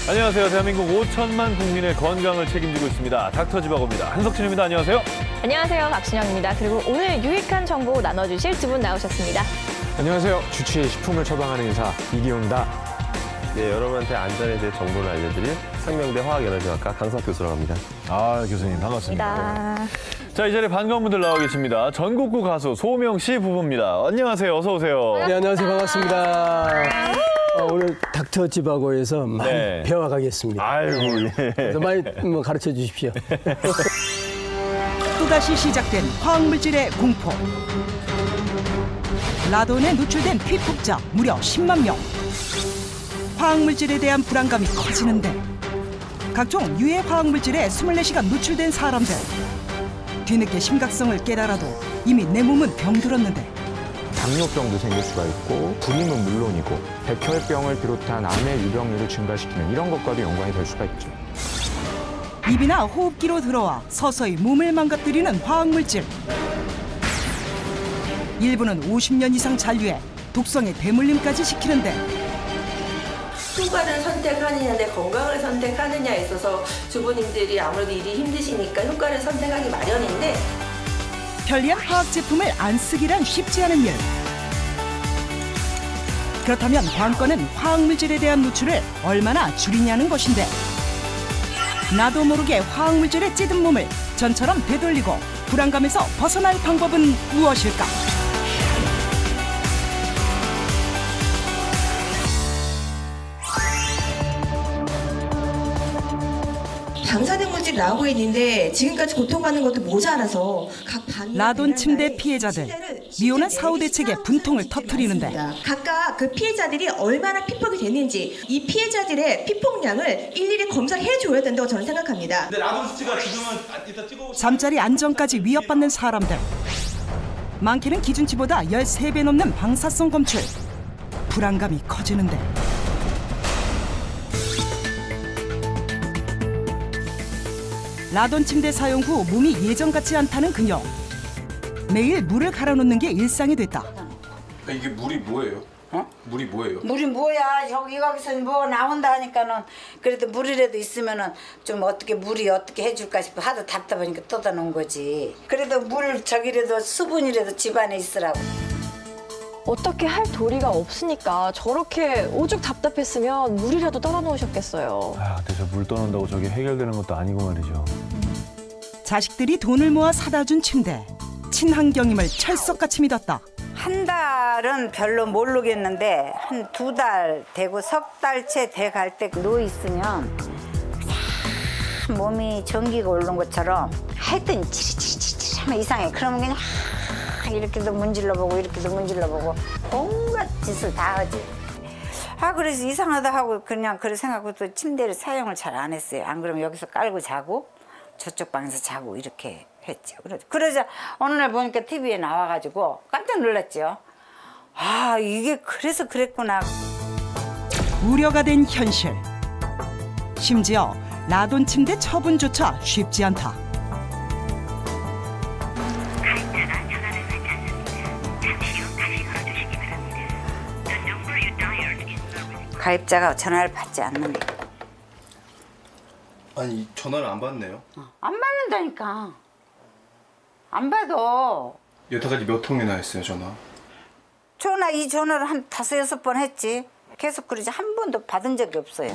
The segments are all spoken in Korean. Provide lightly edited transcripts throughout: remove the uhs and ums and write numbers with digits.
안녕하세요. 대한민국 5천만 국민의 건강을 책임지고 있습니다. 닥터지바고입니다. 한석진입니다. 안녕하세요. 안녕하세요. 박신영입니다. 그리고 오늘 유익한 정보 나눠주실 두 분 나오셨습니다. 안녕하세요. 주치의 식품을 처방하는 의사 이기용입니다. 네, 여러분한테 안전에 대해 정보를 알려드릴 상명대 화학에너지학과 강석 교수라고 합니다. 아, 교수님 반갑습니다. 자, 이 자리에 반가운 분들 나와 계십니다. 전국구 가수 소명 씨 부부입니다. 안녕하세요. 어서 오세요. 네, 안녕하세요. 반갑습니다. 오늘 닥터지바고에서 많이 배워가겠습니다. 아이고, 예. 많이 가르쳐 주십시오. 또다시 시작된 화학물질의 공포. 라돈에 노출된 피폭자 무려 10만 명. 화학물질에 대한 불안감이 커지는데 각종 유해 화학물질에 24시간 노출된 사람들. 뒤늦게 심각성을 깨달아도 이미 내 몸은 병들었는데 당뇨병도 생길 수가 있고 불임은 물론이고 백혈병을 비롯한 암의 유병률을 증가시키는 이런 것과도 연관이 될 수가 있죠. 입이나 호흡기로 들어와 서서히 몸을 망가뜨리는 화학물질. 일부는 50년 이상 잔류해 독성에 대물림까지 시키는데 효과를 선택하느냐 내 건강을 선택하느냐에 있어서 주부님들이 아무래도 일이 힘드시니까 효과를 선택하기 마련인데 편리한 화학 제품을 안 쓰기란 쉽지 않은 일. 그렇다면 관건은 화학물질에 대한 노출을 얼마나 줄이냐는 것인데 나도 모르게 화학물질에 찌든 몸을 전처럼 되돌리고 불안감에서 벗어날 방법은 무엇일까? 방사능 물질 나오고 있는데 지금까지 고통받는 것도 모자라서 각 라돈 침대 피해자들 미혼은 사후 대책에 분통을 터뜨리는데 각각 그 피해자들이 얼마나 피폭이 됐는지 이 피해자들의 피폭량을 일일이 검사를 해줘야 된다고 저는 생각합니다. 근데 라돈 수치가 지금은 이따 찍어 잠자리 안정까지 위협받는 사람들. 많게는 기준치보다 13배 넘는 방사성 검출. 불안감이 커지는데 라돈 침대 사용 후 몸이 예전 같지 않다는 그녀. 매일 물을 갈아 놓는 게 일상이 됐다. 이게 물이 뭐예요? 물이 뭐예요? 물이 뭐야? 여기서 뭐 나온다 하니까는 그래도 물이라도 있으면은 좀 어떻게 물이 어떻게 해줄까 싶어 하도 답답하니까 떠다 놓은 거지. 그래도 물 저기라도 수분이라도 집안에 있으라고. 어떻게 할 도리가 없으니까 저렇게 오죽 답답했으면 물이라도 떠나 놓으셨겠어요. 아, 근데 저 물 떠난다고 저게 해결되는 것도 아니고 말이죠. 자식들이 돈을 모아 사다 준 침대. 친환경임을 철석같이 믿었다. 한 달은 별로 모르겠는데 한 2달 되고 석 달째 돼갈 때 누워 있으면 참 몸이 전기가 오르는 것처럼 하여튼 치리치리치리 하면 이상해. 그러면 그냥 이렇게도 문질러보고 이렇게도 문질러보고 온갖 짓을 다 하지. 그래서 이상하다 하고 그냥 그래 생각하고 또 침대를 사용을 잘 안 했어요. 안 그러면 여기서 깔고 자고 저쪽 방에서 자고 이렇게 했죠. 그러자 어느 날 보니까 TV에 나와가지고 깜짝 놀랐죠. 이게 그래서 그랬구나. 우려가 된 현실. 심지어 라돈 침대 처분조차 쉽지 않다. 가입자가 전화를 받지 않는다. 아니 전화를 안 받네요. 안 받는다니까. 안 받아. 여태까지 몇 통이나 했어요 전화? 이 전화를 한 5-6번 했지. 계속 그러지 한 번도 받은 적이 없어요.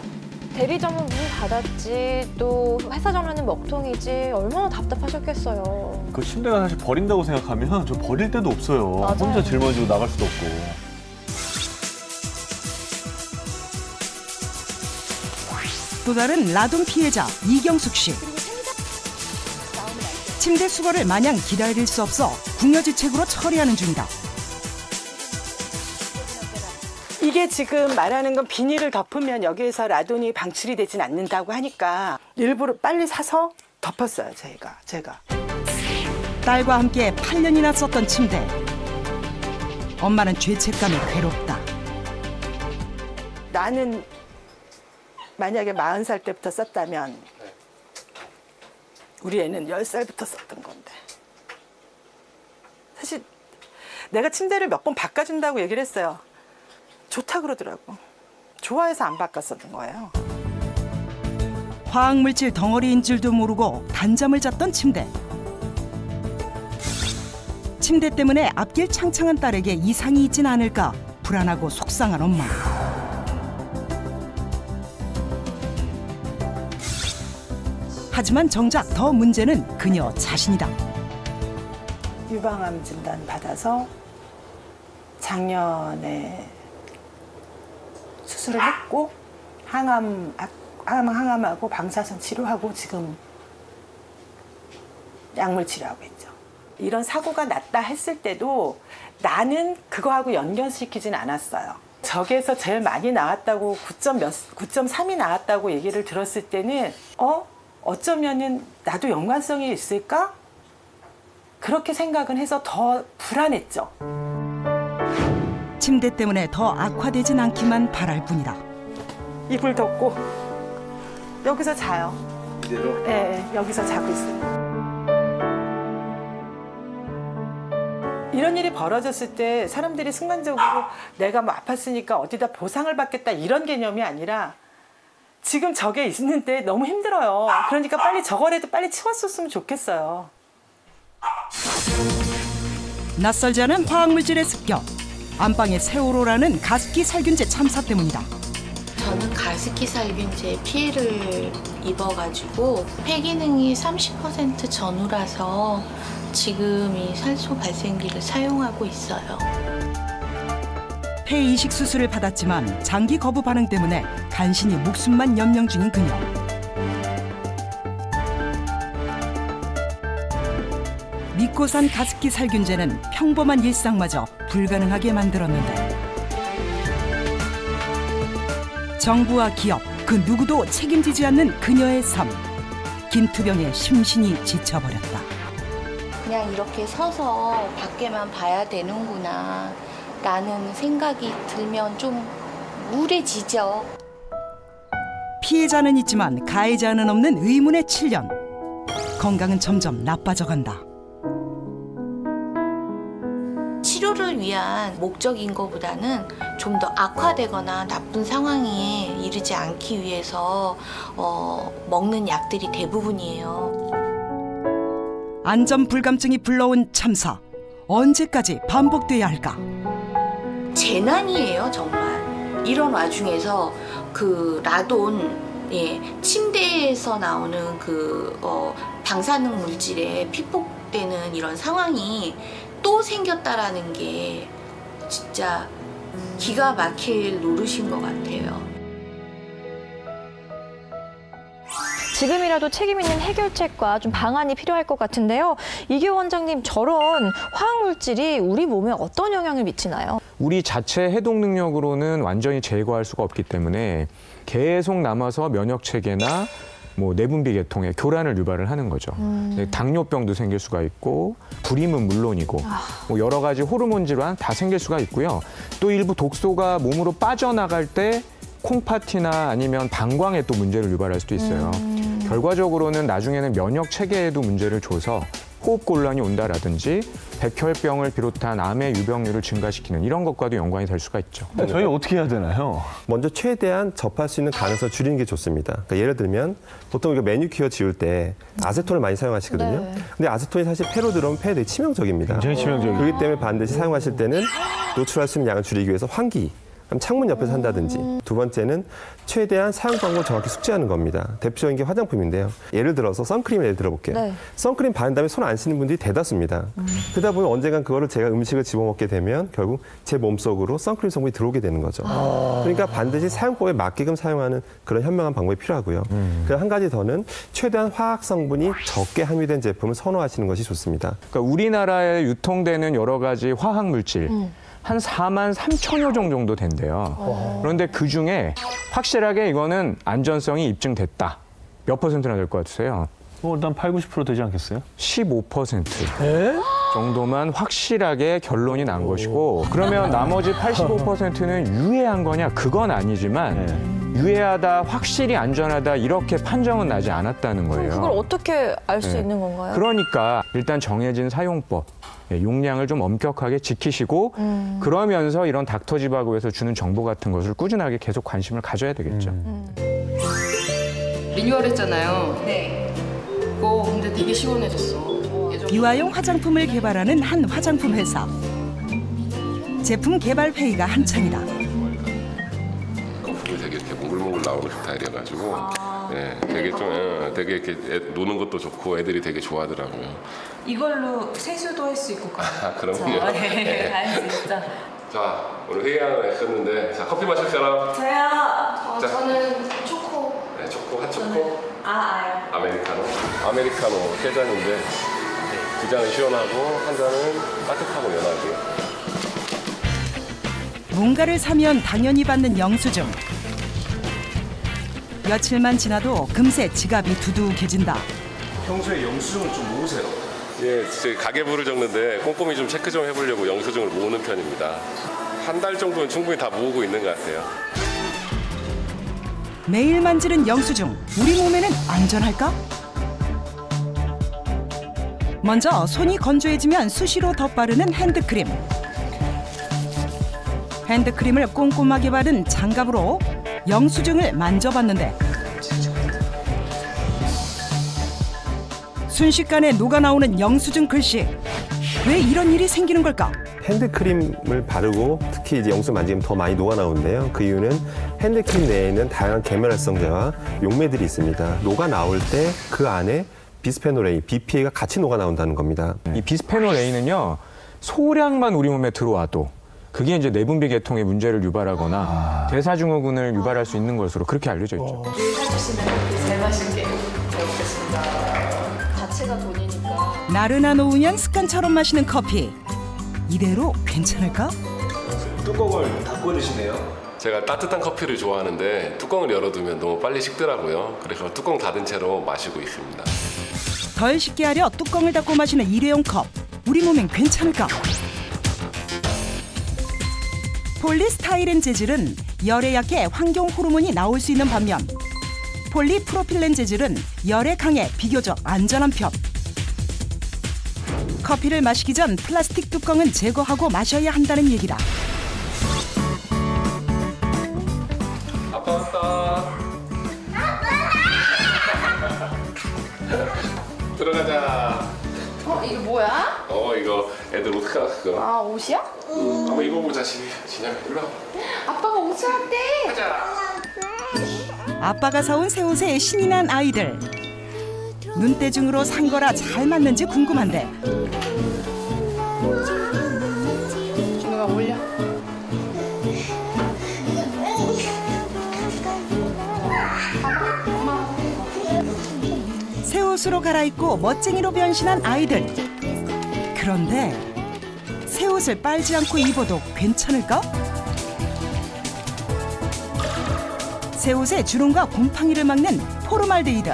대리점은 문 닫았지, 또 회사 전화는 먹통이지. 얼마나 답답하셨겠어요. 그 침대가 사실 버린다고 생각하면 저 버릴 데도 없어요. 맞아요. 혼자 짊어지고 나갈 수도 없고. 또 다른 라돈 피해자 이경숙 씨. 침대 수거를 마냥 기다릴 수 없어 궁여지책으로 처리하는 중이다. 이게 지금 말하는 건 비닐을 덮으면 여기에서 라돈이 방출이 되진 않는다고 하니까 일부러 빨리 사서 덮었어요, 제가. 딸과 함께 8년이나 썼던 침대. 엄마는 죄책감에 괴롭다. 나는 만약에 40살 때부터 썼다면 우리 애는 10살부터 썼던 건데. 사실 내가 침대를 몇 번 바꿔준다고 얘기를 했어요. 좋다 그러더라고. 좋아해서 안 바꿨었던 거예요. 화학물질 덩어리인 줄도 모르고 단잠을 잤던 침대. 침대 때문에 앞길 창창한 딸에게 이상이 있진 않을까 불안하고 속상한 엄마. 하지만 정작 더 문제는 그녀 자신이다. 유방암 진단 받아서 작년에 수술을 했고 항암하고 방사선 치료하고 지금 약물 치료하고 있죠. 이런 사고가 났다 했을 때도 나는 그거하고 연결시키진 않았어요. 적에서 제일 많이 나왔다고 9.3이 나왔다고 얘기를 들었을 때는 어쩌면은 나도 연관성이 있을까? 그렇게 생각은 해서 더 불안했죠. 침대 때문에 더 악화되진 않기만 바랄 뿐이다. 이불 덮고 여기서 자요. 이대로? 네, 여기서 자고 있어요. 이런 일이 벌어졌을 때 사람들이 순간적으로 내가 뭐 아팠으니까 어디다 보상을 받겠다 이런 개념이 아니라 지금 저게 있는데 너무 힘들어요. 그러니까 빨리 저거라도 빨리 치웠었으면 좋겠어요. 낯설지 않은 화학물질의 습격. 안방의 세월호라는 가습기 살균제 참사 때문이다. 저는 가습기 살균제 피해를 입어가지고 폐기능이 30% 전후라서 지금 이 산소 발생기를 사용하고 있어요. 폐이식 수술을 받았지만 장기 거부 반응 때문에 간신히 목숨만 연명 중인 그녀. 믿고 산 가습기 살균제는 평범한 일상마저 불가능하게 만들었는데 정부와 기업 그 누구도 책임지지 않는 그녀의 삶. 김투병에 심신이 지쳐버렸다. 그냥 이렇게 서서 밖에만 봐야 되는구나 라는 생각이 들면 좀 우울해지죠. 피해자는 있지만 가해자는 없는 의문의 7년. 건강은 점점 나빠져간다. 치료를 위한 목적인 것보다는 좀 더 악화되거나 나쁜 상황에 이르지 않기 위해서 먹는 약들이 대부분이에요. 안전불감증이 불러온 참사. 언제까지 반복돼야 할까? 재난이에요, 정말. 이런 와중에서 그 라돈, 침대에서 나오는 그 방사능 물질에 피폭되는 이런 상황이 또 생겼다라는 게 진짜 기가 막힐 노릇인 것 같아요. 지금이라도 책임 있는 해결책과 좀 방안이 필요할 것 같은데요. 이규 원장님, 저런 화학물질이 우리 몸에 어떤 영향을 미치나요? 우리 자체 해독 능력으로는 완전히 제거할 수가 없기 때문에 계속 남아서 면역 체계나 뭐 내분비 계통에 교란을 유발을 하는 거죠. 당뇨병도 생길 수가 있고 불임은 물론이고 뭐 여러 가지 호르몬 질환 다 생길 수가 있고요. 또 일부 독소가 몸으로 빠져나갈 때 콩팥이나 아니면 방광에 또 문제를 유발할 수도 있어요. 결과적으로는 나중에는 면역 체계에도 문제를 줘서 호흡곤란이 온다라든지 백혈병을 비롯한 암의 유병률을 증가시키는 이런 것과도 연관이 될 수가 있죠. 저희 어떻게 해야 되나요? 먼저 최대한 접할 수 있는 가능성을 줄이는 게 좋습니다. 그러니까 예를 들면 보통 우리가 매니큐어 지울 때 아세톤을 많이 사용하시거든요. 네. 근데 아세톤이 사실 폐로 들어오면 폐에 되게 치명적입니다. 굉장히 치명적이에요. 그렇기 때문에 반드시 사용하실 때는 노출할 수 있는 양을 줄이기 위해서 환기, 그럼 창문 옆에서 한다든지. 두 번째는 최대한 사용 방법을 정확히 숙지하는 겁니다. 대표적인 게 화장품인데요. 예를 들어서 선크림을 예를 들어볼게요. 네. 선크림 바른 다음에 손 안 씻는 분들이 대다수입니다. 그러다 보면 언젠간 그거를 제가 음식을 집어먹게 되면 결국 제 몸속으로 선크림 성분이 들어오게 되는 거죠. 그러니까 반드시 사용법에 맞게끔 사용하는 그런 현명한 방법이 필요하고요. 그리고 한 가지 더는 최대한 화학 성분이 적게 함유된 제품을 선호하시는 것이 좋습니다. 그러니까 우리나라에 유통되는 여러 가지 화학 물질 한 4만 3천여 종 정도 된대요. 그런데 그중에 확실하게 이거는 안전성이 입증됐다. 몇 퍼센트나 될 것 같으세요? 일단 8, 90% 되지 않겠어요? 15% 정도만 확실하게 결론이 난 것이고 그러면 나머지 85%는 유해한 거냐? 그건 아니지만 유해하다, 확실히 안전하다 이렇게 판정은 나지 않았다는 거예요. 그걸 어떻게 알 수 있는 건가요? 그러니까 일단 정해진 사용법, 용량을 좀 엄격하게 지키시고 그러면서 이런 닥터지바고에서 주는 정보 같은 것을 꾸준하게 계속 관심을 가져야 되겠죠. 리뉴얼했잖아요. 네. 그거 근데 되게 시원해졌어. 유아용 화장품을 개발하는 한 화장품 회사. 제품 개발 회의가 한창이다. 거품이 되게 이렇게 몽글몽글 나오는 스타일이어가지고 네, 되게 좀 되게 이렇게 노는 것도 좋고 애들이 되게 좋아하더라고요. 이걸로 세수도 할 수 있고 그럼요. 네, 할 수 있죠. 자, 오늘 회의 하나 했었는데 자, 커피 마실 사람? 저요. 자. 저는 초코. 네, 초코, 핫초코. 아요. 아메리카노. 아메리카노 3잔인데 두 잔은 시원하고 한 잔은 따뜻하고 연하게. 뭔가를 사면 당연히 받는 영수증. 며칠만 지나도 금세 지갑이 두둑해진다. 평소에 영수증을 좀 모으세요? 예, 제 가계부를 적는데 꼼꼼히 좀 체크 좀 해보려고 영수증을 모으는 편입니다. 한 달 정도는 충분히 다 모으고 있는 것 같아요. 매일 만지는 영수증, 우리 몸에는 안전할까? 먼저 손이 건조해지면 수시로 덧바르는 핸드크림. 핸드크림을 꼼꼼하게 바른 장갑으로 영수증을 만져봤는데 순식간에 녹아나오는 영수증 글씨. 왜 이런 일이 생기는 걸까? 핸드크림을 바르고 특히 이제 영수 만지면 더 많이 녹아 나오는데요. 그 이유는 핸드크림 내에 있는 다양한 계면활성제와 용매들이 있습니다. 녹아 나올 때 그 안에 비스페놀 A, BPA가 같이 녹아 나온다는 겁니다. 이 비스페놀 A는요, 소량만 우리 몸에 들어와도 그게 이제 내분비 계통에 문제를 유발하거나 대사증후군을 유발할 수 있는 것으로 그렇게 알려져 있죠. 사주시는 커피 잘 마실게. 잘 먹겠습니다. 자체가 돈이니까. 나른한 오후년 습관처럼 마시는 커피. 이대로 괜찮을까? 뚜껑을 닫고 드시네요. 제가 따뜻한 커피를 좋아하는데 뚜껑을 열어두면 너무 빨리 식더라고요. 그래서 뚜껑 닫은 채로 마시고 있습니다. 덜 식게 하려 뚜껑을 닫고 마시는 일회용 컵. 우리 몸엔 괜찮을까? 폴리스타이렌 재질은 열에 약해 환경 호르몬이 나올 수 있는 반면 폴리프로필렌 재질은 열에 강해 비교적 안전한 편. 커피를 마시기 전 플라스틱 뚜껑은 제거하고 마셔야 한다는 얘기다. 아빠 왔다. 들어가자. 이거 뭐야? 이거 애들 옷 갈았어. 아, 옷이야? 한번 입어보자, 진영아. 일로 와. 아빠가 옷 사왔대. 가자. 아빠가 사온 새 옷에 신이 난 아이들. 눈대중으로 산 거라 잘 맞는지 궁금한데. 누가 올려? 새 옷으로 갈아입고 멋쟁이로 변신한 아이들. 그런데 새 옷을 빨지 않고 입어도 괜찮을까? 새 옷의 주름과 곰팡이를 막는 포르말데히드.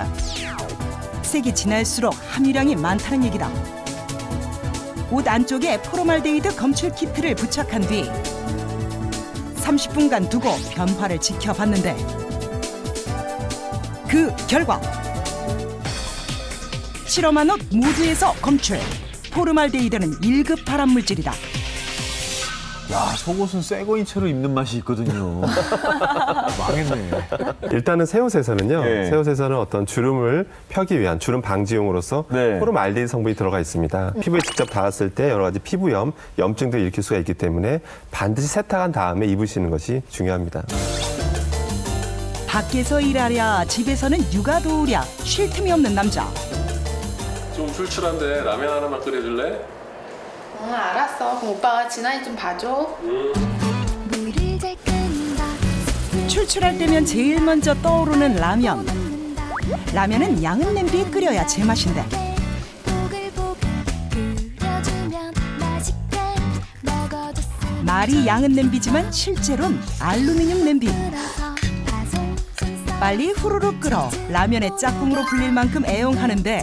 색이 진할수록 함유량이 많다는 얘기다. 옷 안쪽에 포르말데히드 검출 키트를 부착한 뒤 30분간 두고 변화를 지켜봤는데 그 결과 실험한 옷 모두에서 검출. 포르말데히드는 1급 발암물질이다. 야, 속옷은 새 거인 채로 입는 맛이 있거든요. 망했네. 일단은 새 옷에서는요. 네. 새 옷에서는 어떤 주름을 펴기 위한 주름 방지용으로서 포름알데히드 성분이 들어가 있습니다. 피부에 직접 닿았을 때 여러 가지 피부염, 염증 등을 일으킬 수가 있기 때문에 반드시 세탁한 다음에 입으시는 것이 중요합니다. 밖에서 일하랴 집에서는 육아 도우랴 쉴 틈이 없는 남자. 좀 출출한데 라면 하나만 끓여줄래? 알았어. 그럼 오빠가 진아이 좀 봐줘. 출출할 때면 제일 먼저 떠오르는 라면. 라면은 양은 냄비에 끓여야 제맛인데. 말이 양은 냄비지만 실제로는 알루미늄 냄비. 빨리 후루룩 끓어 라면의 짝꿍으로 불릴 만큼 애용하는데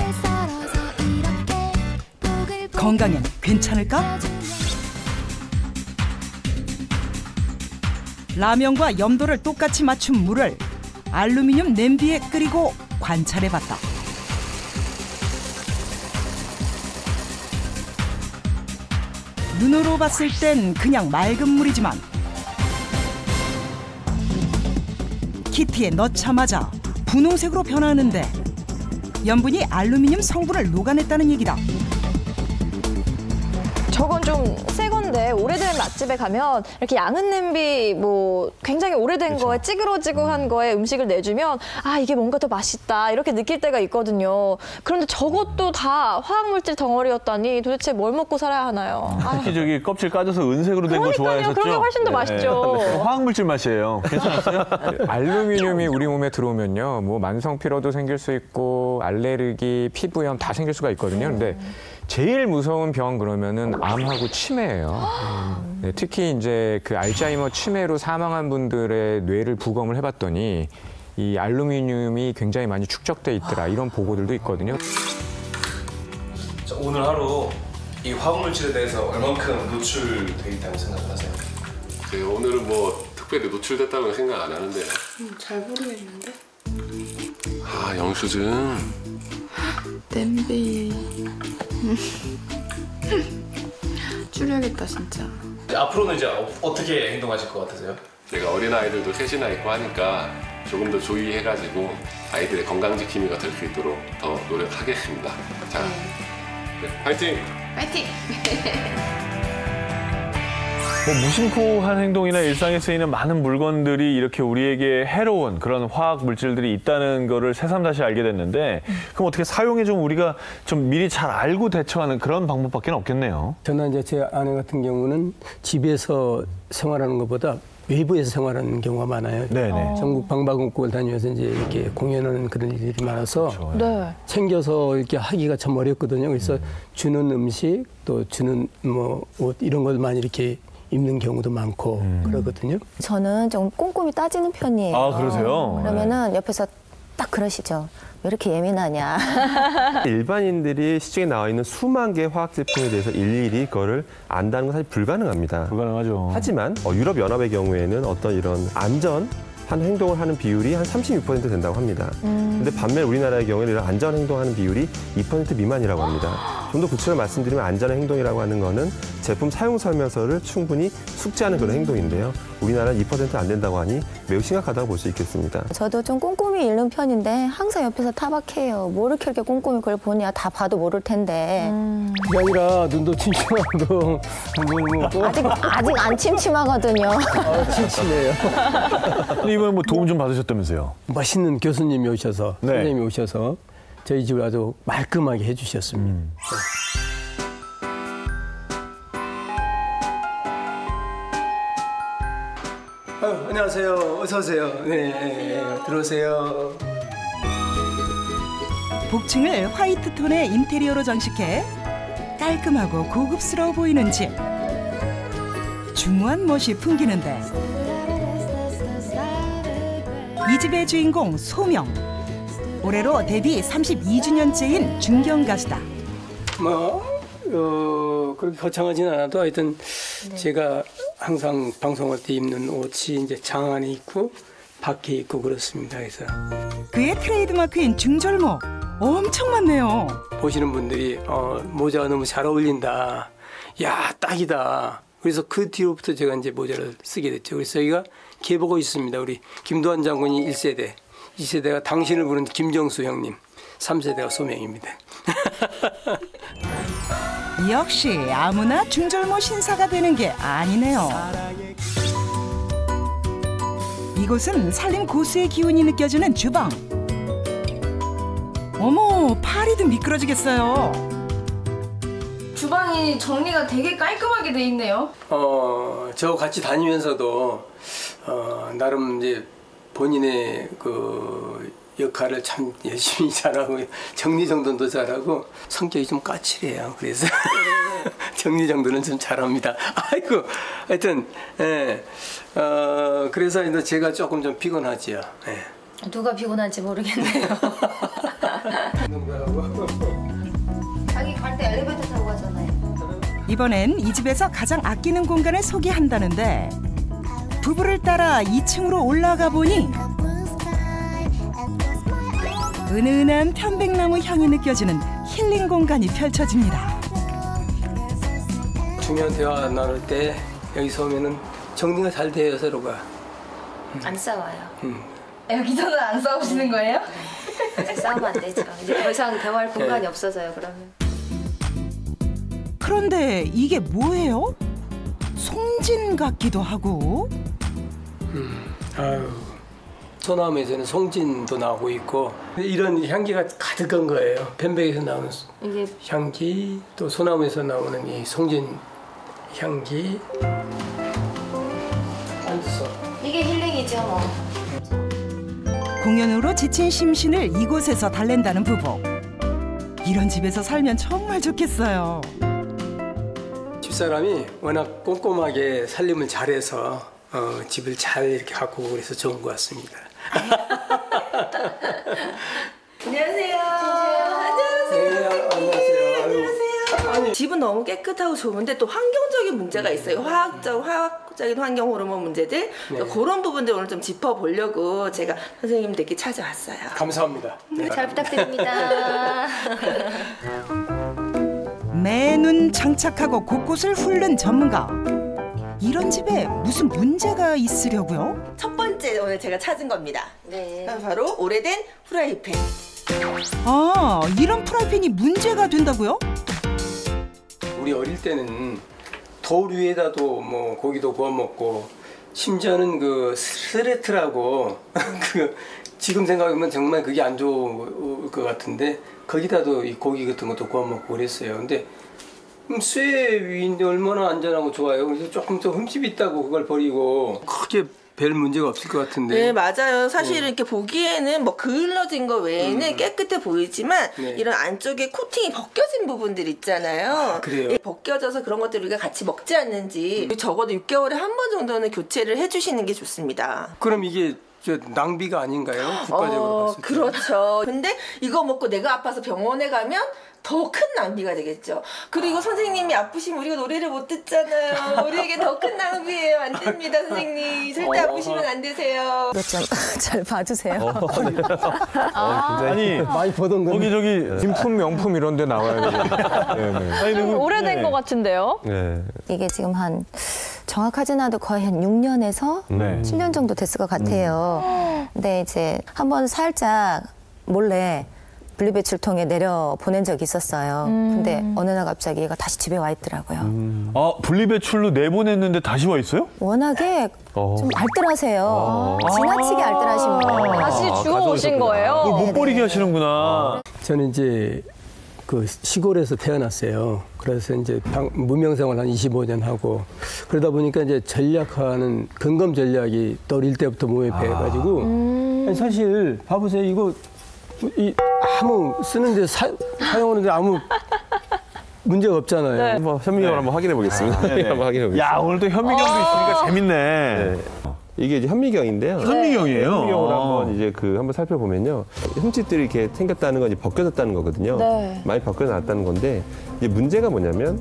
건강엔 괜찮을까? 라면과 염도를 똑같이 맞춘 물을 알루미늄 냄비에 끓이고 관찰해봤다. 눈으로 봤을 땐 그냥 맑은 물이지만 키트에 넣자마자 분홍색으로 변하는데 염분이 알루미늄 성분을 녹아냈다는 얘기다. 저건 좀 새 건데 오래된 맛집에 가면 이렇게 양은 냄비 뭐 굉장히 오래된 거에 찌그러지고 한 거에 음식을 내주면 아 이게 뭔가 더 맛있다 이렇게 느낄 때가 있거든요. 그런데 저것도 다 화학물질 덩어리였다니 도대체 뭘 먹고 살아야 하나요? 특히 저기 껍질 까져서 은색으로 된 거 좋아하셨죠? 그런 게 훨씬 더 맛있죠. 화학물질 맛이에요. 괜찮았어요? 알루미늄이 우리 몸에 들어오면요, 뭐 만성 피로도 생길 수 있고 알레르기, 피부염 다 생길 수가 있거든요. 근데 제일 무서운 병 그러면은 암하고 치매예요. 네, 특히 이제 그 알츠하이머 치매로 사망한 분들의 뇌를 부검을 해봤더니 이 알루미늄이 굉장히 많이 축적돼 있더라 이런 보고들도 있거든요. 자, 오늘 하루 이 화학물질에 대해서 얼만큼 노출돼 있다고 생각을 하세요? 네, 오늘은 뭐 특별히 노출됐다고 생각 안 하는데요. 잘 모르겠는데. 아, 영수증. 냄비. 줄여야겠다 진짜. 앞으로는 이제 어떻게 행동하실 것 같으세요? 제가 어린 아이들도 셋이나 있고 하니까 조금 더 조이해가지고 아이들의 건강 지킴이가 될 수 있도록 더 노력하겠습니다. 자, 네, 파이팅! 파이팅! 뭐 무심코한 행동이나 일상에 쓰이는 많은 물건들이 이렇게 우리에게 해로운 그런 화학 물질들이 있다는 거를 새삼다시 알게 됐는데 그럼 어떻게 사용에 좀 우리가 좀 미리 잘 알고 대처하는 그런 방법밖에 없겠네요. 저는 이제 제 아내 같은 경우는 집에서 생활하는 것보다 외부에서 생활하는 경우가 많아요. 네네. 전국 방방곡곡을 다니면서 이제 이렇게 공연하는 그런 일이 많아서 네. 챙겨서 이렇게 하기가 참 어렵거든요. 그래서 주는 음식 또 주는 뭐 옷 이런 걸 많이 이렇게 입는 경우도 많고 그러거든요. 저는 좀 꼼꼼히 따지는 편이에요. 아, 그러세요? 그러면은 옆에서 딱 그러시죠. 왜 이렇게 예민하냐. 일반인들이 시중에 나와 있는 수만 개의 화학 제품에 대해서 일일이 그거를 안다는 건 사실 불가능합니다. 불가능하죠. 하지만 유럽연합의 경우에는 어떤 이런 안전한 행동을 하는 비율이 한 36% 된다고 합니다. 근데 반면 우리나라의 경우에는 이런 안전 행동하는 비율이 2% 미만이라고 합니다. 좀 더 구체적으로 말씀드리면 안전한 행동이라고 하는 거는 제품 사용 설명서를 충분히 숙지하는 그런 행동인데요. 우리나라는 2% 안 된다고 하니 매우 심각하다고 볼 수 있겠습니다. 저도 좀 꼼꼼히 읽는 편인데 항상 옆에서 타박해요. 뭐 이렇게 꼼꼼히 그걸 보냐. 다 봐도 모를 텐데. 그게 아니라 눈도 침침하고 아직 안 침침하거든요. 침침해요. 근데 이번에 뭐 도움 좀 받으셨다면서요? 맛있는 교수님이 오셔서 네. 선생님이 오셔서 저희 집을 아주 말끔하게 해주셨습니다. 안녕하세요. 어서 오세요. 네, 들어오세요. 복층을 화이트 톤의 인테리어로 장식해 깔끔하고 고급스러워 보이는 집. 중후한 멋이 풍기는데 이 집의 주인공 소명. 올해로 데뷔 32주년째인 중견 가수다. 그렇게 거창하진 않아도 하여튼 제가 항상 방송할 때 입는 옷이 이제 장 안에 있고 밖에 있고 그렇습니다. 그래서 그의 트레이드마크인 중절모 엄청 많네요. 보시는 분들이 모자가 너무 잘 어울린다. 야, 딱이다. 그래서 그 뒤로부터 제가 이제 모자를 쓰게 됐죠. 그래서 여기가 계보가 있습니다. 우리 김도한 장군이 1세대, 2세대가 당신을 부른 김정수 형님, 3세대가 소명입니다. 역시 아무나 중절모 신사가 되는 게 아니네요. 이곳은 살림 고수의 기운이 느껴지는 주방. 어머, 파리도 미끄러지겠어요. 주방이 정리가 되게 깔끔하게 돼 있네요. 저 같이 다니면서도 나름 이제 본인의 그 역할을 참 열심히 잘하고 정리정돈도 잘하고 성격이 좀 까칠해요. 그래서 정리정돈은 좀 잘합니다. 아이고, 하여튼 그래서 제가 조금 좀 피곤하지요. 예. 누가 피곤한지 모르겠네요. 자기 갈 때 엘리베이터 타고 가잖아요. 이번엔 이 집에서 가장 아끼는 공간을 소개한다는데 부부를 따라 2층으로 올라가 보니 은은한 편백나무 향이 느껴지는 힐링 공간이 펼쳐집니다. 중요한 대화 나눌 때 여기서 오면은 정리가 잘 돼요, 서로가. 안 싸워요. 여기서는 안 싸우시는 거예요? 이제 싸우면 안 되죠. 이제 더 이상 대화할 공간이 없어져요, 그러면. 그런데 이게 뭐예요? 송진 같기도 하고. 아유, 소나무에서는 송진도 나오고 있고 이런 향기가 가득한 거예요. 편백에서 나오는 이게 향기, 또 소나무에서 나오는 이 송진 향기. 앉아서. 이게 힐링이죠, 뭐. 공연으로 지친 심신을 이곳에서 달랜다는 부부. 이런 집에서 살면 정말 좋겠어요. 집사람이 워낙 꼼꼼하게 살림을 잘해서 집을 잘 이렇게 가꾸고 그래서 좋은 것 같습니다. 안녕하세요. 안녕하세요. 집은 너무 깨끗하고 좋은데 또 환경적인 문제가 있어요. 화학적인 환경 호르몬 문제들. 그런 부분들 오늘 좀 짚어보려고 제가 선생님 댁에 찾아왔어요. 감사합니다. 잘 부탁드립니다. 매눈 장착하고 곳곳을 훑는 전문가. 이런 집에 무슨 문제가 있으려고요? 첫 번째 오늘 제가 찾은 겁니다. 네. 바로 오래된 프라이팬. 아, 이런 프라이팬이 문제가 된다고요? 우리 어릴 때는 돌 위에다도 뭐 고기도 구워 먹고 심지어는 그 스레트라고 그 지금 생각하면 정말 그게 안 좋을 것 같은데 거기다도 이 고기 같은 것도 구워 먹고 그랬어요. 근데 쇠 위인데 얼마나 안전하고 좋아요. 그래서 조금 더 흠집이 있다고 그걸 버리고 크게 별 문제가 없을 것 같은데. 네, 맞아요. 사실 이렇게 보기에는 뭐 그을러진 거 외에는 깨끗해 보이지만 이런 안쪽에 코팅이 벗겨진 부분들 있잖아요. 그래요? 예, 벗겨져서 그런 것들 우리가 같이 먹지 않는지 적어도 6개월에 한 번 정도는 교체를 해주시는 게 좋습니다. 그럼 이게 저 낭비가 아닌가요? 국가적으로 봤을 때. 그렇죠. 근데 이거 먹고 내가 아파서 병원에 가면 더 큰 낭비가 되겠죠. 그리고 선생님이 아프시면 우리가 노래를 못 듣잖아요. 우리에게 더 큰 낭비예요. 안 됩니다, 선생님. 절대 아프시면 안 되세요. 좀 잘 봐주세요. 아니 많이 보던 건데. 저기 진품 명품 이런 데 나와야 되겠네. 아니, 좀 오래된 것 같은데요? 네. 이게 지금 한 정확하진 않아도 거의 한 6년에서 7년 정도 됐을 것 같아요. 근데 이제 한번 살짝 몰래 분리배출통에 내려 보낸 적이 있었어요. 근데 어느 날 갑자기 얘가 다시 집에 와 있더라고요. 아 분리배출로 내보냈는데 다시 와 있어요? 워낙에 좀 알뜰하세요. 지나치게 알뜰하신 분이에요. 다시 주워 오신 거예요? 못 버리게 하시는구나. 저는 이제 그 시골에서 태어났어요. 그래서 이제 무명생활 한 25년 하고 그러다 보니까 이제 전략하는 근검 전략이 또 어릴 때부터 몸에 배워가지고 사실 봐보세요. 이거 아무 쓰는데 사용하는데 아무 문제가 없잖아요. 네. 한번 현미경을 한번 확인해 보겠습니다. 한번 확인해 보겠습니다. 야 오늘 또 현미경도 있으니까 재밌네. 네. 이게 이제 현미경인데요. 현미경이에요? 현미경을 한번 이제 한번 살펴보면요. 흠집들이 이렇게 생겼다는 건 이제 벗겨졌다는 거거든요. 네. 많이 벗겨놨다는 건데 이제 문제가 뭐냐면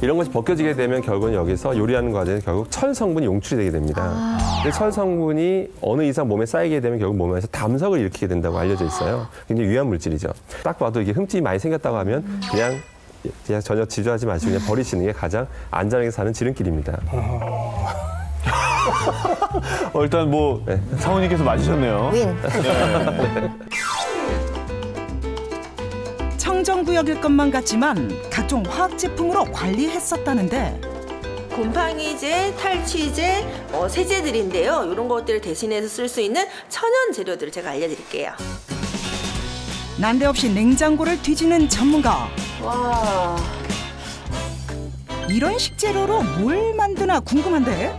이런 것이 벗겨지게 되면 결국은 여기서 요리하는 과정에 결국 철 성분이 용출이 되게 됩니다. 근데 철 성분이 어느 이상 몸에 쌓이게 되면 결국 몸에서 담석을 일으키게 된다고 알려져 있어요. 굉장히 위험 물질이죠. 딱 봐도 이게 흠집이 많이 생겼다고 하면 그냥 전혀 지조하지 마시고 그냥 버리시는 게 가장 안전하게 사는 지름길입니다. 일단 뭐 사모님께서 맞으셨네요. 윈. 청정구역일 것만 같지만 각종 화학 제품으로 관리했었다는데 곰팡이제, 탈취제, 세제들인데요. 이런 것들을 대신해서 쓸 수 있는 천연 재료들을 제가 알려드릴게요. 난데없이 냉장고를 뒤지는 전문가. 와. 이런 식재료로 뭘 만드나 궁금한데?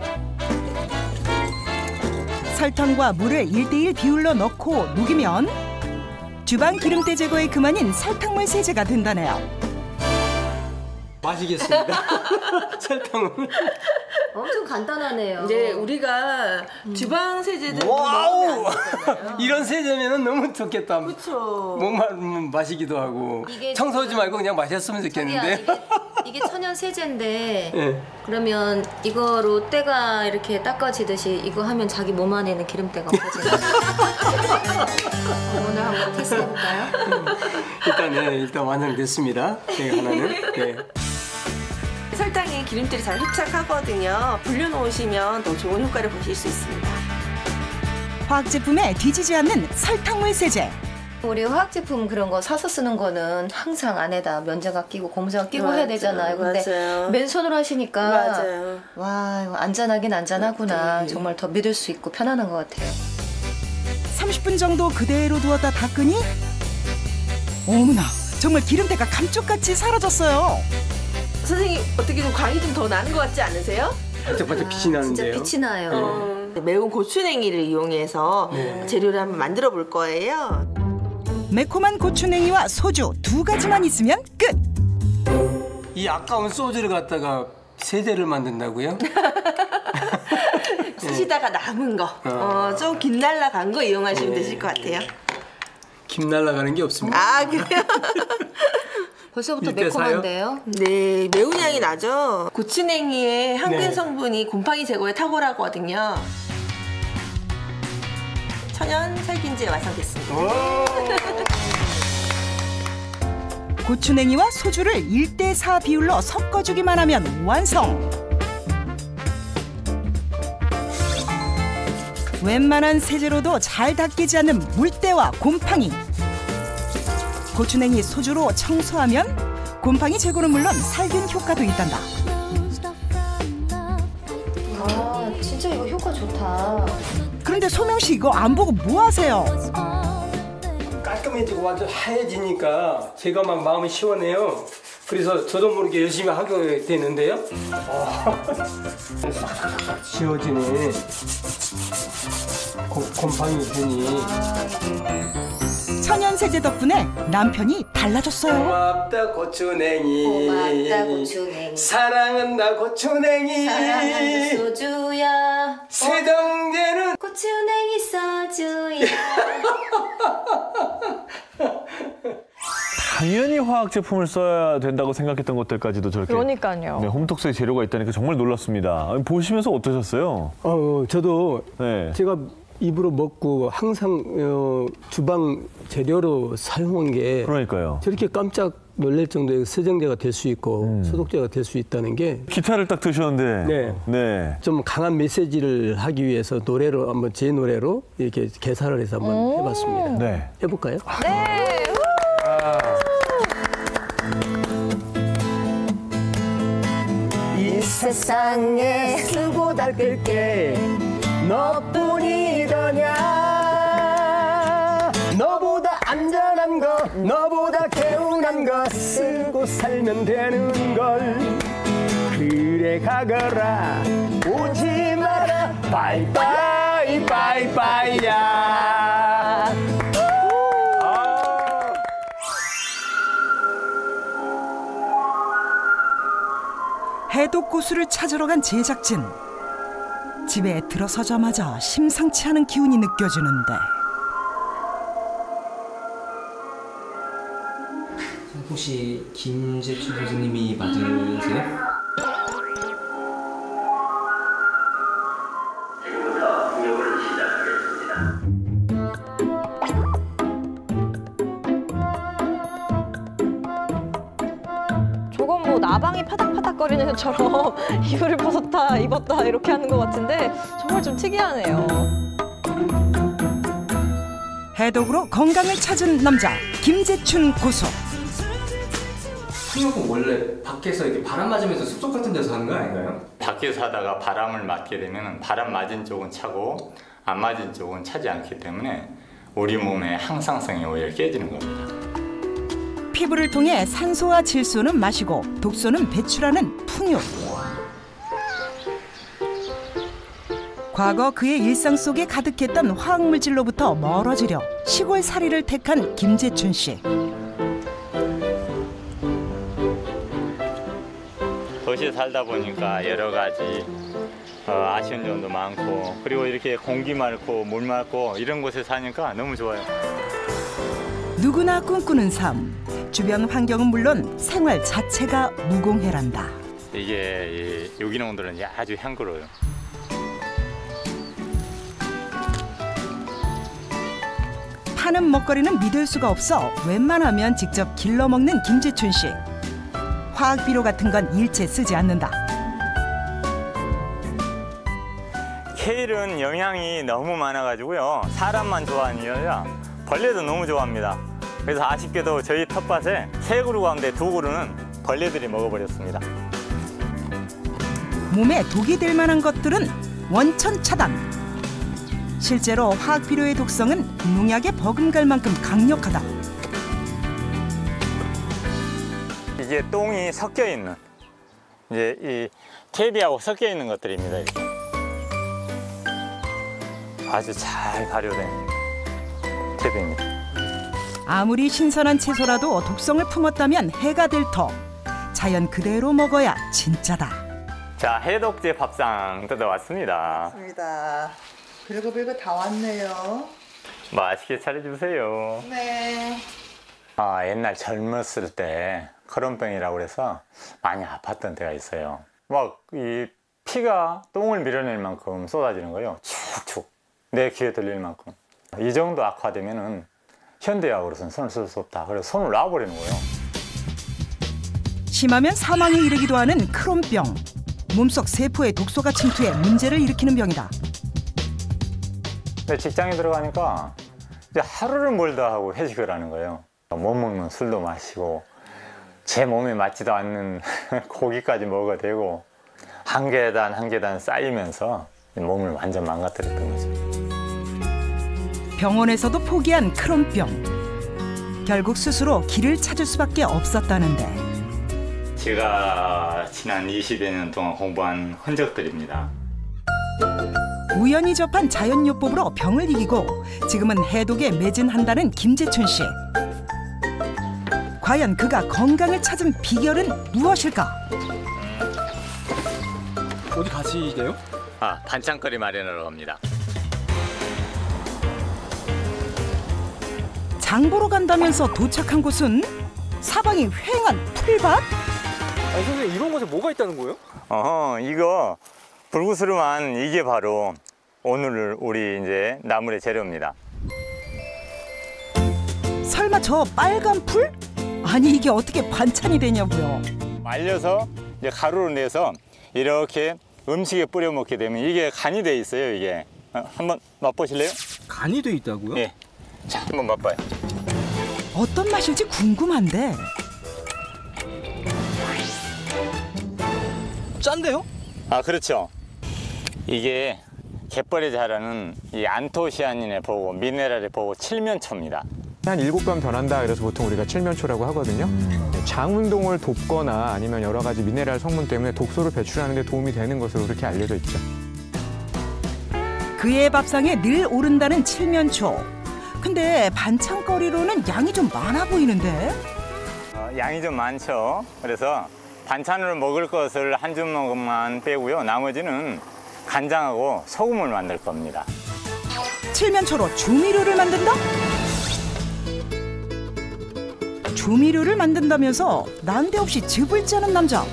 설탕과 물을 1:1 비율로 넣고 녹이면 주방 기름때 제거의 그만인 설탕물 세제가 된다네요. 마시겠습니다. 설탕을. 엄청 간단하네요. 이제 우리가 주방 세제들 와우! 이런 세제면은 너무 좋겠다. 그렇죠. 목마르면 마시기도 하고. 청소하지 말고 그냥 마셨으면 좋겠는데. 이게 천연 세제인데 네. 그러면 이거로 때가 이렇게 닦아지듯이 이거 하면 자기 몸 안에 있는 기름때가 없어지나요? 오늘 한번 테스트해볼까요? 일단 완성됐습니다. 하나는. 네. 설탕이 기름들이 잘 흡착하거든요. 불려놓으시면 더 좋은 효과를 보실 수 있습니다. 화학 제품에 뒤지지 않는 설탕물 세제. 우리 화학 제품 그런 거 사서 쓰는 거는 항상 안에다 면제가 끼고 고무장갑 끼고 해야 되잖아요. 근데 맞아요. 맨손으로 하시니까 맞아요. 와 이거 안전하긴 안전하구나. 네. 정말 더 믿을 수 있고 편안한 것 같아요. 30분 정도 그대로 두었다 닦으니 어머나 정말 기름때가 감쪽같이 사라졌어요. 선생님 어떻게 좀 광이 좀 더 나는 것 같지 않으세요? 반짝반짝 빛이 나는데요. 진짜 빛이 나요. 매운 고추냉이를 이용해서 재료를 한번 만들어 볼 거예요. 매콤한 고추냉이와 소주 2가지만 있으면 끝. 이 아까운 소주를 갖다가 세제를 만든다고요? 쓰시다가 남은 거, 좀 김 날라간 거 이용하시면 되실 것 같아요. 김 날라가는 게 없습니다. 아 그래요? 벌써부터 매콤한데요? 네, 매운 향이 나죠. 고추냉이의 항균 네. 성분이 곰팡이 제거에 탁월하거든요. 천연 살균제 완성됐습니다. 고추냉이와 소주를 1대4 비율로 섞어주기만 하면 완성. 웬만한 세제로도 잘 닦이지 않는 물때와 곰팡이. 고추냉이 소주로 청소하면 곰팡이 제거는 물론 살균 효과도 있단다. 아 진짜 이거 효과 좋다. 그런데 소명 씨 이거 안 보고 뭐 하세요? 깔끔해지고 완전 하얘지니까 제가 막 마음이 시원해요. 그래서 저도 모르게 열심히 하게 되는데요. 싹싹싹 지워지네. 곰팡이 균이. 천연 세제 덕분에 남편이 달라졌어요. 고맙다 고추냉이. 고맙다 고추냉이. 사랑한다 고추냉이. 사랑한다 소주야. 세정제는 고추냉이 소주야. 당연히 화학 제품을 써야 된다고 생각했던 것들까지도 저렇게 그러니까요. 네, 홈톡스의 재료가 있다니까 정말 놀랐습니다. 보시면서 어떠셨어요? 저도 네. 제가 입으로 먹고 항상 주방 재료로 사용한 게 그러니까요. 저렇게 깜짝 놀랄 정도의 세정제가 될 수 있고 소독제가 될 수 있다는 게 기타를 딱 드셨는데 네. 좀 강한 메시지를 하기 위해서 노래로 한번 제 노래로 이렇게 개사를 해서 한번 해봤습니다. 네. 해볼까요? 네. 이 세상에 쓰고 닦을게 너뿐이더냐. 너보다 안전한 거 너보다 개운한 거 쓰고 살면 되는 걸. 그래 가거라 오지 마라 바이바이 바이바이야. 해독 고수를 찾으러 간 제작진. 집에 들어서자마자 심상치 않은 기운이 느껴지는데 혹시 김재춘 교수님이 맞으세요? 저건 뭐 나방이 파닥파닥거리는 것처럼 이불을 벗었다 입었다 이렇게 하는 것 같은데 정말 좀 특이하네요. 해독으로 건강을 찾은 남자 김재춘 고수. 풍력은 원래 밖에서 이렇게 바람 맞으면서 숲속 같은 데서 하는 거 아닌가요? 밖에서 하다가 바람을 맞게 되면 바람 맞은 쪽은 차고 안 맞은 쪽은 차지 않기 때문에 우리 몸의 항상성이 오히려 깨지는 겁니다. 피부를 통해 산소와 질소는 마시고 독소는 배출하는 풍요. 과거 그의 일상 속에 가득했던 화학물질로부터 멀어지려 시골살이를 택한 김재춘 씨. 도시에 살다 보니까 여러 가지 아쉬운 점도 많고 그리고 이렇게 공기 맑고 물 맑고 이런 곳에 사니까 너무 좋아요. 누구나 꿈꾸는 삶. 주변 환경은 물론 생활 자체가 무공해란다. 이게 유기농들은 아주 향그러워요. 파는 먹거리는 믿을 수가 없어 웬만하면 직접 길러 먹는 김재춘 씨. 화학 비료 같은 건 일체 쓰지 않는다. 케일은 영양이 너무 많아가지고요. 사람만 좋아하는 게 아니라 벌레도 너무 좋아합니다. 그래서 아쉽게도 저희 텃밭에 3그루 가운데 2그루는 벌레들이 먹어버렸습니다. 몸에 독이 될 만한 것들은 원천 차단. 실제로 화학 비료의 독성은 농약에 버금갈 만큼 강력하다. 이게 똥이 섞여 있는 이제 이 퇴비하고 섞여 있는 것들입니다. 이렇게. 아주 잘 발효된 퇴비입니다. 아무리 신선한 채소라도 독성을 품었다면 해가 될 터. 자연 그대로 먹어야 진짜다. 자, 해독제 밥상 뜯어왔습니다. 맞습니다. 별거 다 왔네요. 맛있게 차려주세요. 네. 옛날 젊었을 때 크론병이라고 그래서 많이 아팠던 때가 있어요. 막 이 피가 똥을 밀어낼 만큼 쏟아지는 거예요. 축축 내 귀에 들릴 만큼. 이 정도 악화되면은 현대약으로서는 손을 쓸 수 없다. 그래서 손을 놔버리는 거예요. 심하면 사망에 이르기도 하는 크론병. 몸속 세포에 독소가 침투해 문제를 일으키는 병이다. 근데 직장에 들어가니까 이제 하루를 몰다 하고 회식을 하는 거예요. 못 먹는 술도 마시고 제 몸에 맞지도 않는 고기까지 먹어도 되고 한 계단 한 계단 쌓이면서 몸을 완전 망가뜨렸던 거죠. 병원에서도 포기한 크론병. 결국 스스로 길을 찾을 수밖에 없었다는데. 제가 지난 20여 년 동안 공부한 흔적들입니다. 우연히 접한 자연요법으로 병을 이기고 지금은 해독에 매진한다는 김재춘 씨. 과연 그가 건강을 찾은 비결은 무엇일까? 어디 가시게요? 반찬거리 마련하러 갑니다. 장보러 간다면서 도착한 곳은 사방이 휑한 풀밭? 아니 선생님 이런 곳에 뭐가 있다는 거예요? 이거 불구스름한 이게 바로 오늘 우리 이제 나물의 재료입니다. 설마 저 빨간 풀? 아니 이게 어떻게 반찬이 되냐고요. 말려서 이제 가루로 내서 이렇게 음식에 뿌려 먹게 되면 이게 간이 돼 있어요. 이게 한번 맛보실래요? 간이 돼 있다고요? 예. 자, 한번 맛봐요. 어떤 맛일지 궁금한데. 짠데요? 그렇죠. 이게 갯벌에 자라는 이 안토시아닌의 보고 미네랄의 보고 칠면초입니다. 한 7번 변한다 그래서 보통 우리가 칠면초라고 하거든요. 장 운동을 돕거나 아니면 여러 가지 미네랄 성분 때문에 독소를 배출하는 데 도움이 되는 것으로 그렇게 알려져 있죠. 그의 밥상에 늘 오른다는 칠면초. 근데 반찬거리로는 양이 좀 많아 보이는데? 양이 좀 많죠. 그래서 반찬으로 먹을 것을 한 주먹만 빼고요. 나머지는 간장하고 소금을 만들 겁니다. 칠면초로 조미료를 만든다? 조미료를 만든다면서 난데없이 즙을 짜는 남자.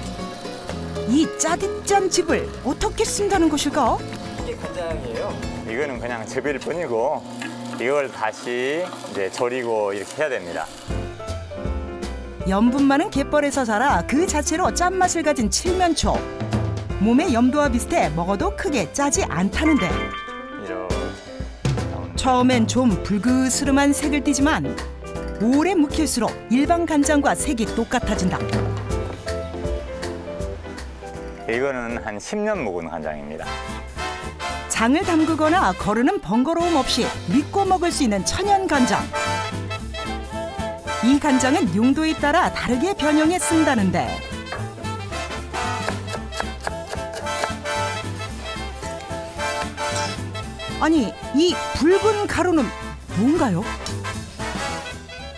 이 짜릿짠 즙을 어떻게 쓴다는 것일까? 이게 간장이에요. 이거는 그냥 즙일 뿐이고 이걸 다시 이제 절이고 이렇게 해야 됩니다. 염분 많은 갯벌에서 자라 그 자체로 짠맛을 가진 칠면초. 몸의 염도와 비슷해 먹어도 크게 짜지 않다는데. 처음엔 좀 불그스름한 색을 띠지만 오래 묵힐수록 일반 간장과 색이 똑같아진다. 이거는 한 10년 묵은 간장입니다. 장을 담그거나 거르는 번거로움 없이 믿고 먹을 수 있는 천연 간장. 이 간장은 용도에 따라 다르게 변형해 쓴다는데. 아니, 이 붉은 가루는 뭔가요?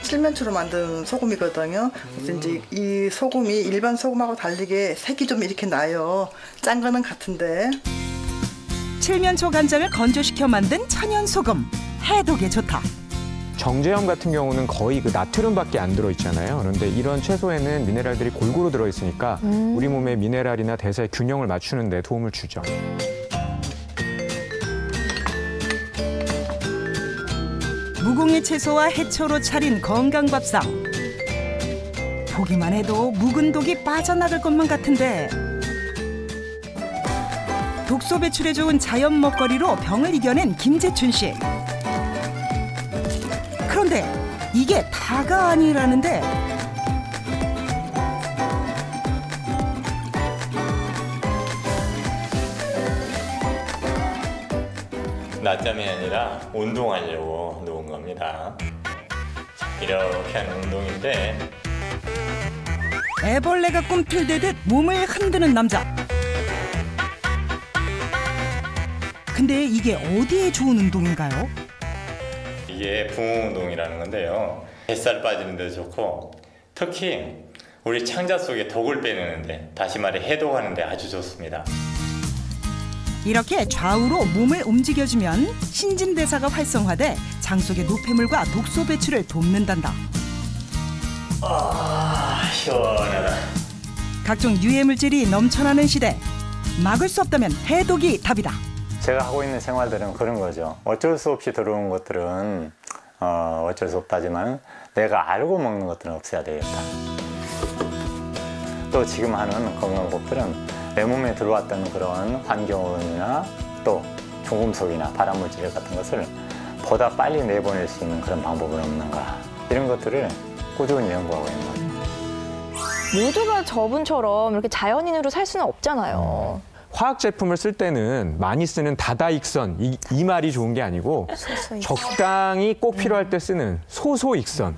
칠면초로 만든 소금이거든요. 그래서 이제 이 소금이 일반 소금하고 다르게 색이 좀 이렇게 나요. 짠 거는 같은데. 칠면초 간장을 건조시켜 만든 천연 소금. 해독에 좋다. 정제염 같은 경우는 거의 그 나트륨밖에 안 들어있잖아요. 그런데 이런 채소에는 미네랄들이 골고루 들어있으니까 우리 몸의 미네랄이나 대사의 균형을 맞추는 데 도움을 주죠. 무궁의 채소와 해초로 차린 건강밥상. 보기만 해도 묵은 독이 빠져나갈 것만 같은데 독소 배출에 좋은 자연 먹거리로 병을 이겨낸 김재춘 씨. 그런데 이게 다가 아니라는데 낮잠이 아니라 운동하려고 누운 겁니다. 이렇게 하는 운동인데 애벌레가 꿈틀대듯 몸을 흔드는 남자. 근데 이게 어디에 좋은 운동인가요? 이게 붕어 운동이라는 건데요. 뱃살 빠지는 데도 좋고 특히 우리 창자 속에 독을 빼내는데, 다시 말해 해독하는 데 아주 좋습니다. 이렇게 좌우로 몸을 움직여주면 신진대사가 활성화돼 장 속의 노폐물과 독소 배출을 돕는단다. 시원하다. 각종 유해물질이 넘쳐나는 시대. 막을 수 없다면 해독이 답이다. 제가 하고 있는 생활들은 그런 거죠. 어쩔 수 없이 들어온 것들은 어쩔 수 없다지만 내가 알고 먹는 것들은 없애야 되겠다. 또 지금 하는 건강법들은 내 몸에 들어왔던 그런 환경오염이나 또 중금속이나 발암물질 같은 것을 보다 빨리 내보낼 수 있는 그런 방법은 없는가, 이런 것들을 꾸준히 연구하고 있는 거죠. 모두가 저분처럼 이렇게 자연인으로 살 수는 없잖아요. 화학 제품을 쓸 때는 많이 쓰는 다다익선 이 말이 좋은 게 아니고 적당히 꼭 필요할 때 쓰는 소소익선.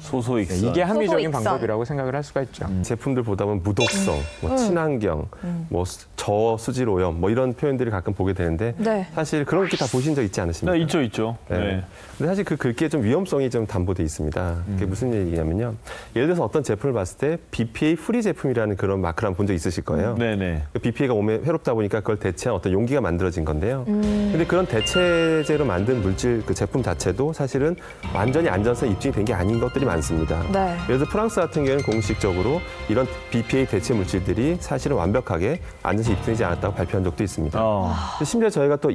이게 합리적인 방법이라고 생각을 할 수가 있죠. 제품들 보다 보면 무독성, 뭐 친환경, 뭐 저수질 오염 뭐 이런 표현들을 가끔 보게 되는데 사실 그런 게 다 보신 적 있지 않으십니까? 네, 있죠. 네. 근데 사실 그 글귀에 좀 위험성이 좀 담보돼 있습니다. 그게 무슨 얘기냐면요. 예를 들어서 어떤 제품을 봤을 때 BPA 프리 제품이라는 그런 마크를 본 적 있으실 거예요. 네네. 그 BPA가 몸에 해롭다 보니까 그걸 대체한 어떤 용기가 만들어진 건데요. 근데 그런 대체제로 만든 물질 그 제품 자체도 사실은 완전히 안전성 입증이 된 게 아닌 것들이 많습니다. 네. 예를 들어 프랑스 같은 경우에는 공식적으로 이런 BPA 대체 물질들이 사실은 완벽하게 안전성 입증되지 않았다고 발표한 적도 있습니다. 심지어 저희가 또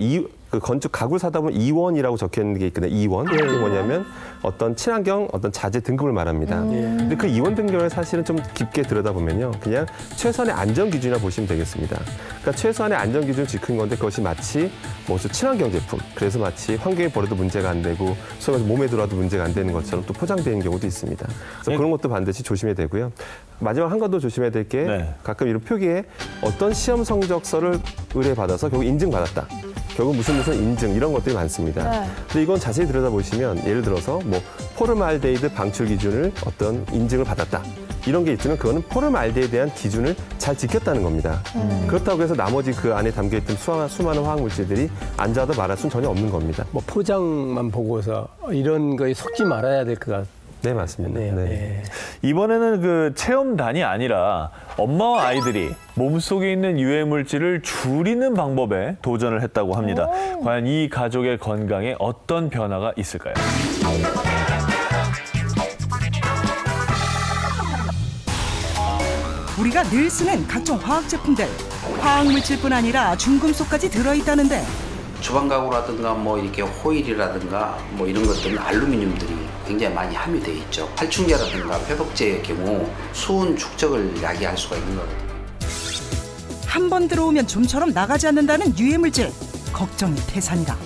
그 건축 가구를 사다 보면 E1이라고 적혀 있는 게 있거든요. E1. 그게 뭐냐면 어떤 친환경 어떤 자재 등급을 말합니다. 근데 그 E1 등급을 사실은 좀 깊게 들여다보면요. 그냥 최소한의 안전 기준이라 보시면 되겠습니다. 그러니까 최소한의 안전 기준을 지킨 건데 그것이 마치 뭐 친환경 제품. 그래서 마치 환경에 버려도 문제가 안 되고 소위 몸에 들어와도 문제가 안 되는 것처럼 또 포장되는 경우도 있습니다. 그래서 그런 것도 반드시 조심해야 되고요. 마지막 한 가지 더 조심해야 될 게 가끔 이런 표기에 어떤 시험 성적서를 의뢰받아서 결국 인증받았다. 결국 무슨 인증 이런 것들이 많습니다. 근데 이건 자세히 들여다보시면 예를 들어서 뭐 포름알데히드 방출 기준을 어떤 인증을 받았다. 이런 게 있으면 그거는 포름알데히드에 대한 기준을 잘 지켰다는 겁니다. 그렇다고 해서 나머지 그 안에 담겨있던 수많은 화학물질들이 안 좋아도 말할 수는 전혀 없는 겁니다. 뭐 포장만 보고서 이런 거에 속지 말아야 될 것 같아요. 네, 맞습니다. 네. 이번에는 그 체험단이 아니라 엄마와 아이들이 몸속에 있는 유해물질을 줄이는 방법에 도전을 했다고 합니다. 과연 이 가족의 건강에 어떤 변화가 있을까요? 우리가 늘 쓰는 각종 화학 제품들. 화학물질뿐 아니라 중금속까지 들어있다는데 주방 가구라든가 뭐 이렇게 호일이라든가 뭐 이런 것들은 알루미늄들이 굉장히 많이 함유되어 있죠. 살충제라든가 회복제의 경우 수은 축적을 야기할 수가 있는 거거든요. 한 번 들어오면 좀처럼 나가지 않는다는 유해물질. 걱정이 태산이다.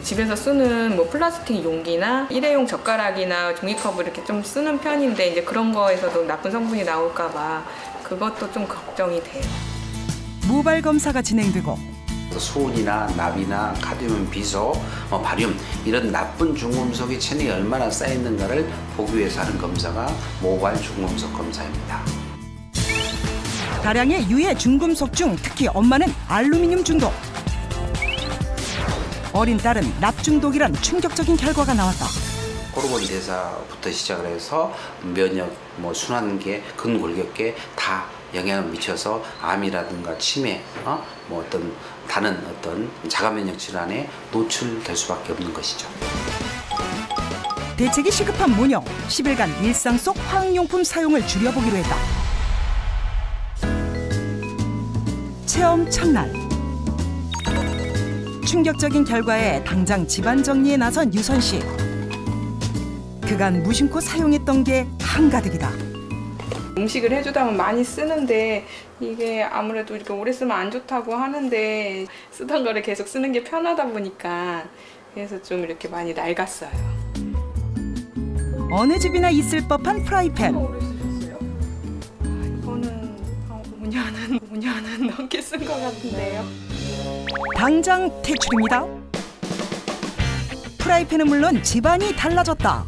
집에서 쓰는 뭐 플라스틱 용기나 일회용 젓가락이나 종이컵을 이렇게 좀 쓰는 편인데 이제 그런 거에서도 나쁜 성분이 나올까 봐 그것도 좀 걱정이 돼요. 모발 검사가 진행되고 수은이나 납이나 카드뮴, 비소, 바륨 이런 나쁜 중금속이 체내에 얼마나 쌓여 있는가를 보기 위해서 하는 검사가 모발 중금속 검사입니다. 다량의 유해 중금속 중 특히 엄마는 알루미늄 중독. 어린 딸은 납 중독이란 충격적인 결과가 나왔다. 호르몬 대사부터 시작을 해서 면역, 뭐 순환계, 근골격계 다 영향을 미쳐서 암이라든가 치매, 뭐 어떤 다른 어떤 자가 면역 질환에 노출될 수밖에 없는 것이죠. 대책이 시급한 모녀, 10일간 일상 속 화학용품 사용을 줄여보기로 했다. 체험 첫날. 충격적인 결과에 당장 집안 정리에 나선 유선 씨. 그간 무심코 사용했던 게 한가득이다. 음식을 해주다 보면 많이 쓰는데 이게 아무래도 이렇게 오래 쓰면 안 좋다고 하는데 쓰던 거를 계속 쓰는 게 편하다 보니까 그래서 좀 이렇게 많이 낡았어요. 어느 집이나 있을 법한 프라이팬. 이거는 5년은 넘게 쓴 것 같은데요. 당장 퇴출입니다. 프라이팬은 물론 집안이 달라졌다.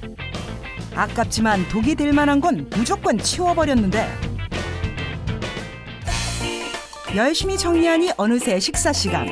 아깝지만 독이 될 만한 건 무조건 치워버렸는데 열심히 정리하니 어느새 식사 시간.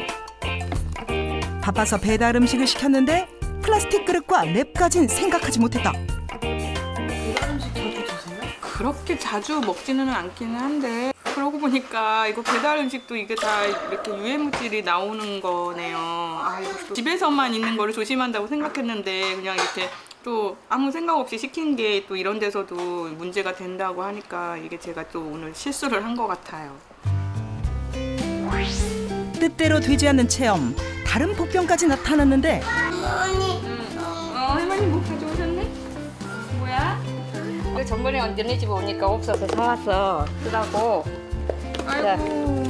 바빠서 배달 음식을 시켰는데 플라스틱 그릇과 랩까진 생각하지 못했다. 배달 음식 자주 드세요? 그렇게 자주 먹지는 않기는 한데 그러고 보니까 이거 배달 음식도 이게 다 이렇게 유해 물질이 나오는 거네요. 아, 이것도 집에서만 있는 거를 조심한다고 생각했는데 그냥 이렇게 또 아무 생각 없이 시킨 게 또 이런 데서도 문제가 된다고 하니까 이게 제가 또 오늘 실수를 한 것 같아요. 뜻대로 되지 않는 체험. 다른 복병까지 나타났는데 할머니 뭐 가져오셨네? 뭐야? 전번에 언니 집 오니까 없어서 사왔어. 쓰라고. 아이고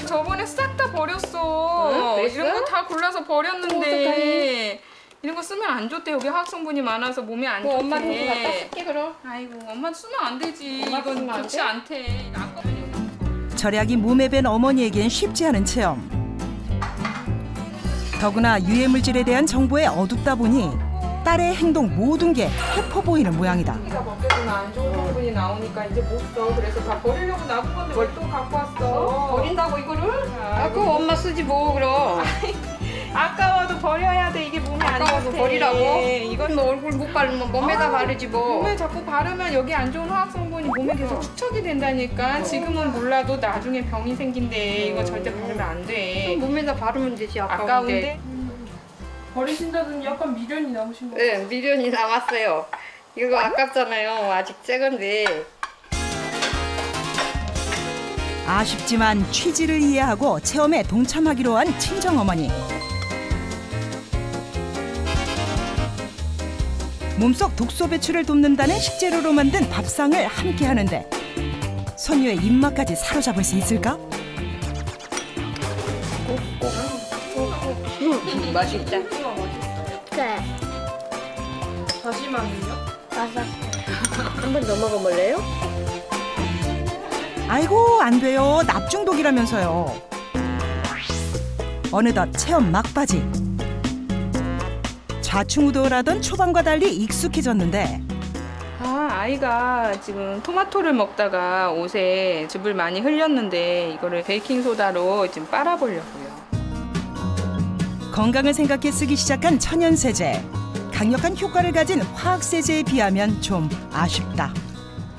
저번에 싹 다 버렸어. 응? 이런 거 다 골라서 버렸는데 어떡하니? 이런 거 쓰면 안 좋대. 여기 화학 성분이 많아서 몸에 안 좋대. 엄마 동수 갖다 쓸게 그럼. 아이고 엄마 쓰면 안 되지. 엄마 이건 쓰면 안 좋지 돼? 않대. 절약이 몸에 밴 어머니에겐 쉽지 않은 체험. 더구나 유해 물질에 대한 정보에 어둡다 보니 딸의 행동 모든 게 해퍼 보이는 모양이다. 여기가 벗겨지면 안 좋은 성분이 나오니까 이제 못 써. 그래서 다 버리려고 놔둔 건데 뭘 또 갖고 왔어? 버린다고 이거를? 아, 그럼 엄마 쓰지 뭐 그럼. 아까워도 버려야 돼. 이게 몸에 안 좋대. 아까워도 버리라고? 이건 뭐 얼굴 못 바르면 몸에다 바르지 뭐. 몸에 자꾸 바르면 여기 안 좋은 화학 성분이 몸에 계속 축적이 된다니까. 지금은 몰라도 나중에 병이 생긴대. 이거 절대 바르면 안 돼. 몸에다 바르면 되지 아까운데. 버리신다더니 약간 미련이 남으신 거 네, 미련이 남았어요. 이거 아깝잖아요. 아직 새 건데. 아쉽지만 취지를 이해하고 체험에 동참하기로 한 친정어머니. 몸속 독소 배출을 돕는다는 식재료로 만든 밥상을 함께 하는데 손녀의 입맛까지 사로잡을 수 있을까? 맛있다. 그래. 다시마는요? 한 번 더 먹어볼래요? 아이고 안 돼요. 납중독이라면서요. 어느덧 체험 막바지. 좌충우돌하던 초반과 달리 익숙해졌는데 아이가 지금 토마토를 먹다가 옷에 즙을 많이 흘렸는데 이거를 베이킹소다로 지금 빨아보려고요. 건강을 생각해 쓰기 시작한 천연세제. 강력한 효과를 가진 화학세제에 비하면 좀 아쉽다.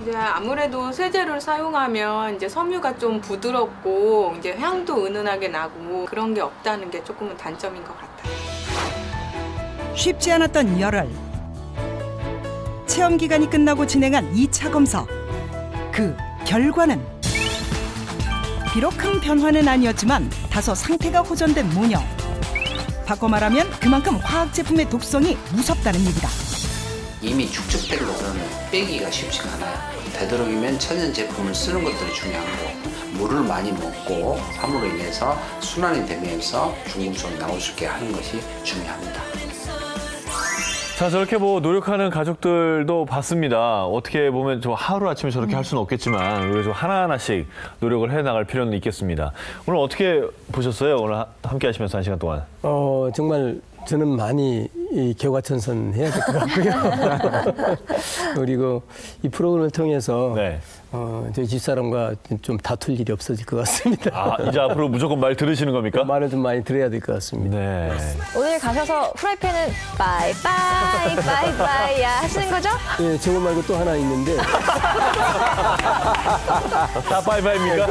이제 아무래도 세제를 사용하면 이제 섬유가 좀 부드럽고 이제 향도 은은하게 나고 그런 게 없다는 게 조금은 단점인 것 같아요. 쉽지 않았던 열흘. 체험 기간이 끝나고 진행한 2차 검사. 그 결과는 비록 큰 변화는 아니었지만 다소 상태가 호전된 모녀. 바꿔 말하면 그만큼 화학 제품의 독성이 무섭다는 얘기다. 이미 축적된 것은 빼기가 쉽지가 않아요. 되도록이면 천연 제품을 쓰는 것들이 중요한 거. 물을 많이 먹고 함으로 인해서 순환이 되면서 중금속이 나올 수 있게 하는 것이 중요합니다. 자, 저렇게 뭐 노력하는 가족들도 봤습니다. 어떻게 보면 좀 하루아침에 저렇게 할 수는 없겠지만 우리가 좀 하나하나씩 노력을 해나갈 필요는 있겠습니다. 오늘 어떻게 보셨어요? 오늘 함께 하시면서 1시간 동안. 정말 저는 많이 이 개과천선 해야 될 것 같고요. 그리고 이 프로그램을 통해서 저희 집사람과 좀 다툴 일이 없어질 것 같습니다. 아, 이제 앞으로 무조건 말 들으시는 겁니까? 말을 좀 많이 들어야 될 것 같습니다. 네. 오늘 가셔서 후라이팬은 빠이빠이 빠이빠이야 하시는 거죠? 예, 저거 말고 또 하나 있는데. 다 빠이빠이입니까?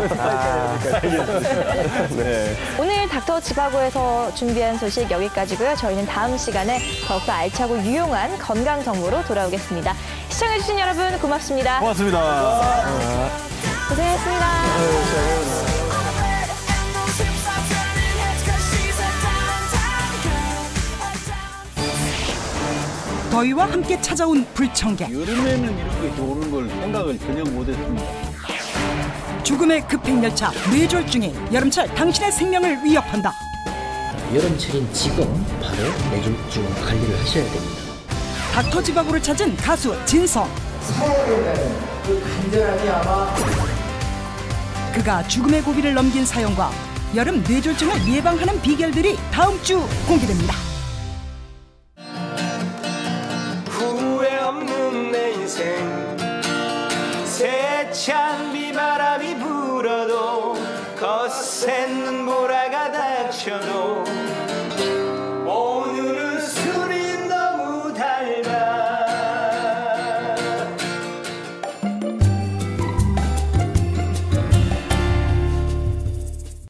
네. 오늘 닥터 지바고에서 준비한 소식 여기까지고요. 저희는 다음 시간에 더욱더 알차고 유용한 건강 정보로 돌아오겠습니다. 시청해주신 여러분 고맙습니다. 고맙습니다. 고생했습니다. 더위와 함께 찾아온 불청객. 여름에는 이렇게 오는 걸 생각을 전혀 못했습니다. 죽음의 급행열차 뇌졸중이 여름철 당신의 생명을 위협한다. 여름철인 지금 바로 뇌졸중 관리를 하셔야 됩니다. 닥터 지바고를 찾은 가수 진성. 그 간절함이 아마 그가 죽음의 고비를 넘긴 사연과 여름 뇌졸중을 예방하는 비결들이 다음 주 공개됩니다. 후회 없는 내 인생 세찬 비바람이 불어도 거센 눈보라가 닥쳐도